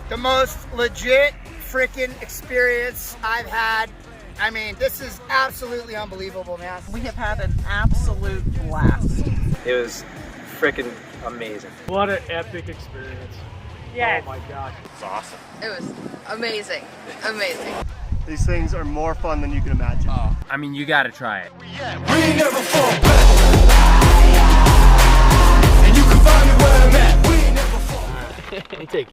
The most legit freaking experience I've had. I mean, this is absolutely unbelievable, man. We have had an absolute blast. It was freaking amazing. What an epic experience. Yes. Oh my gosh. It's awesome. It was amazing, amazing. These things are more fun than you can imagine. I mean, you gotta try it. We ain't never fall back. And you can find me where I'm at. We ain't never fall back. Let me take